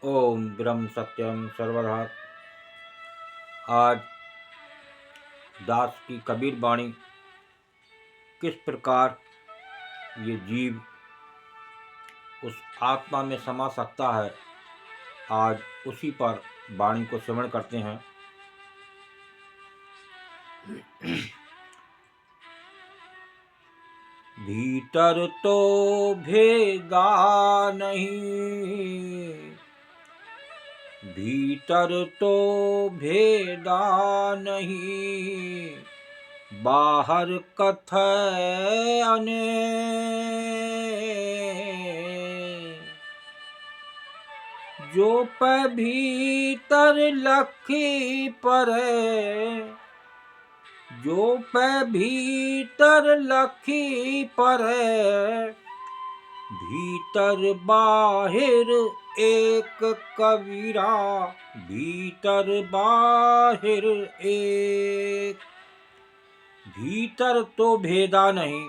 ओम ब्रह्म सत्यम सर्वधा। आज दास की कबीर वाणी किस प्रकार ये जीव उस आत्मा में समा सकता है, आज उसी पर वाणी को श्रवण करते हैं। भीतर तो भेदा नहीं, भीतर तो भेदा नहीं, बाहर कथय अनेक। जो पै भीतर लखी परै, जो पै भीतर लखी परै, भीतर बाहिर एक कबीरा, भीतर बाहिर एक। भीतर तो भेदा नहीं,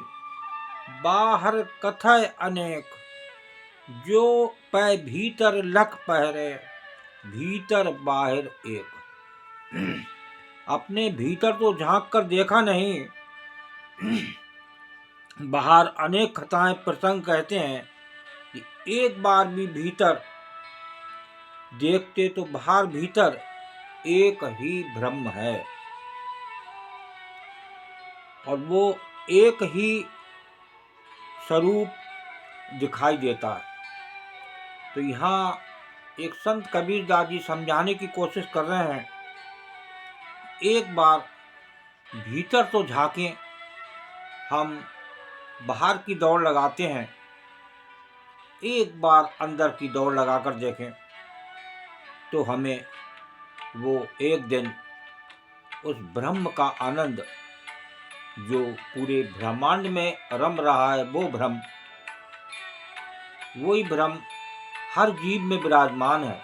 बाहर कथय अनेक। जो पै भीतर लख पहरे, भीतर बाहिर एक। अपने भीतर तो झांक कर देखा नहीं, बाहर अनेक कथाएं प्रसंग कहते हैं कि एक बार भी भीतर देखते तो बाहर भीतर एक ही ब्रह्म है और वो एक ही स्वरूप दिखाई देता है। तो यहाँ एक संत कबीरदास जी समझाने की कोशिश कर रहे हैं, एक बार भीतर तो झांकें। हम बाहर की दौड़ लगाते हैं, एक बार अंदर की दौड़ लगाकर देखें तो हमें वो एक दिन उस ब्रह्म का आनंद, जो पूरे ब्रह्मांड में रम रहा है, वो ब्रह्म, वही ब्रह्म हर जीव में विराजमान है।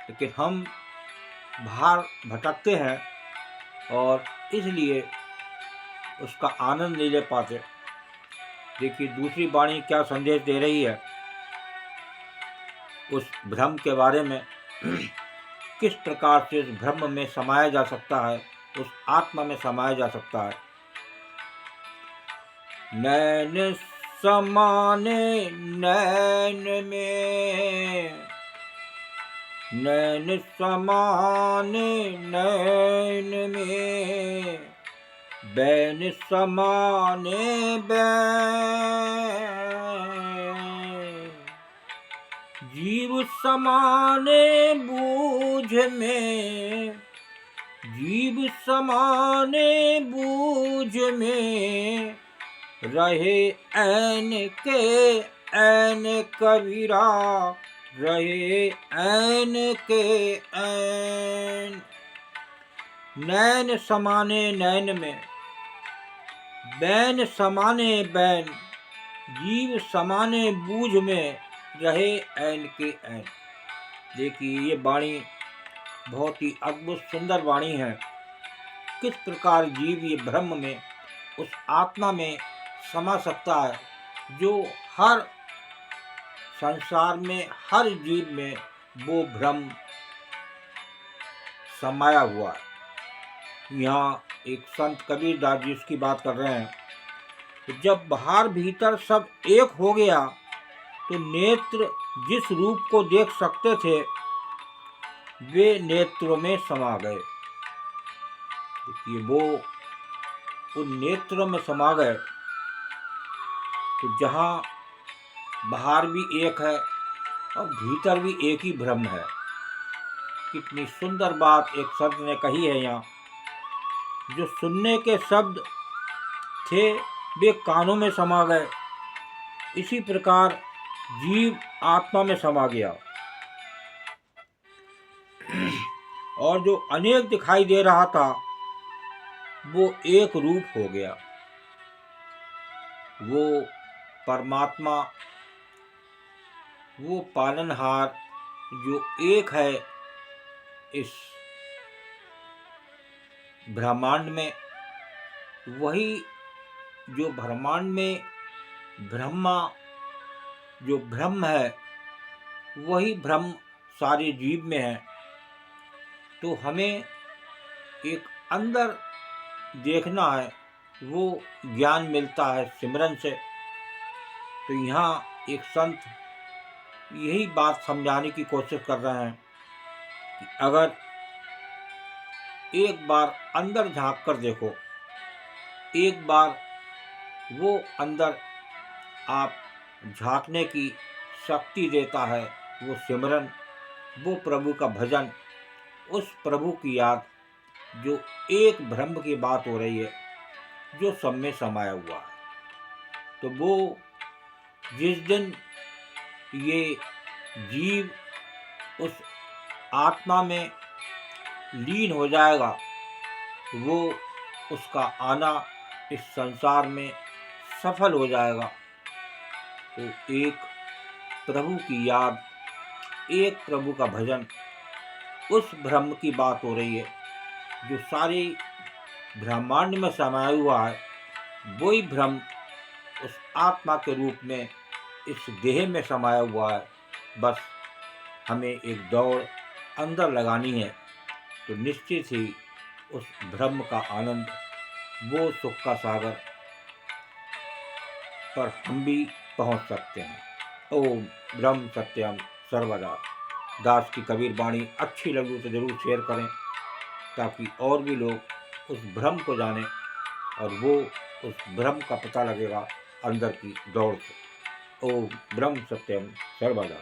लेकिन हम बाहर भटकते हैं और इसलिए उसका आनंद नहीं ले पाते। देखिए दूसरी वाणी क्या संदेश दे रही है उस ब्रह्म के बारे में। किस प्रकार से उस ब्रह्म में समाया जा सकता है, उस आत्मा में समाया जा सकता है। नैन समाने नैन में, नैन समाने नैन में, बैन समाने बैन। जीव समाने बूझ में, जीव समाने बूझ में, रहे ऐन के ऐन कबीरा, रहे ऐन के ऐन। नैन समाने नैन में, बैन समाने बैन, जीव समाने बूझ में, रहे ऐन के ऐन। देखिए ये वाणी बहुत ही अद्भुत सुंदर वाणी है। किस प्रकार जीव ये ब्रह्म में, उस आत्मा में समा सकता है, जो हर संसार में हर जीव में वो ब्रह्म समाया हुआ है। यहाँ एक संत कबीरदास जी उसकी बात कर रहे हैं। तो जब बाहर भीतर सब एक हो गया तो नेत्र जिस रूप को देख सकते थे वे नेत्रों में समा गए। देखिए वो उन नेत्रों में समा गए। तो जहाँ बाहर भी एक है और भीतर भी एक ही ब्रह्म है। कितनी सुंदर बात एक संत ने कही है यहाँ। जो सुनने के शब्द थे वे कानों में समा गए, इसी प्रकार जीव आत्मा में समा गया और जो अनेक दिखाई दे रहा था वो एक रूप हो गया। वो परमात्मा, वो पालनहार जो एक है इस ब्रह्मांड में, वही जो ब्रह्मांड में ब्रह्मा जो ब्रह्म है वही भ्रम सारे जीव में है। तो हमें एक अंदर देखना है, वो ज्ञान मिलता है सिमरन से। तो यहाँ एक संत यही बात समझाने की कोशिश कर रहे हैं कि अगर एक बार अंदर झांक कर देखो, एक बार वो अंदर आप झांकने की शक्ति देता है, वो सिमरन, वो प्रभु का भजन, उस प्रभु की याद, जो एक ब्रह्म की बात हो रही है, जो सब में समाया हुआ है। तो वो जिस दिन ये जीव उस आत्मा में लीन हो जाएगा, वो उसका आना इस संसार में सफल हो जाएगा। तो एक प्रभु की याद, एक प्रभु का भजन, उस ब्रह्म की बात हो रही है, जो सारे ब्रह्मांड में समाया हुआ है। वही ब्रह्म उस आत्मा के रूप में इस देह में समाया हुआ है। बस हमें एक दौड़ अंदर लगानी है, तो निश्चित ही उस ब्रह्म का आनंद, वो सुख का सागर पर हम भी पहुंच सकते हैं। ओम ब्रह्म सत्यम सर्वदा। दास की कबीर वाणी अच्छी लगी तो ज़रूर शेयर करें, ताकि और भी लोग उस ब्रह्म को जानें और वो उस ब्रह्म का पता लगेगा अंदर की दौड़ से। ओम ब्रह्म सत्यम सर्वदा।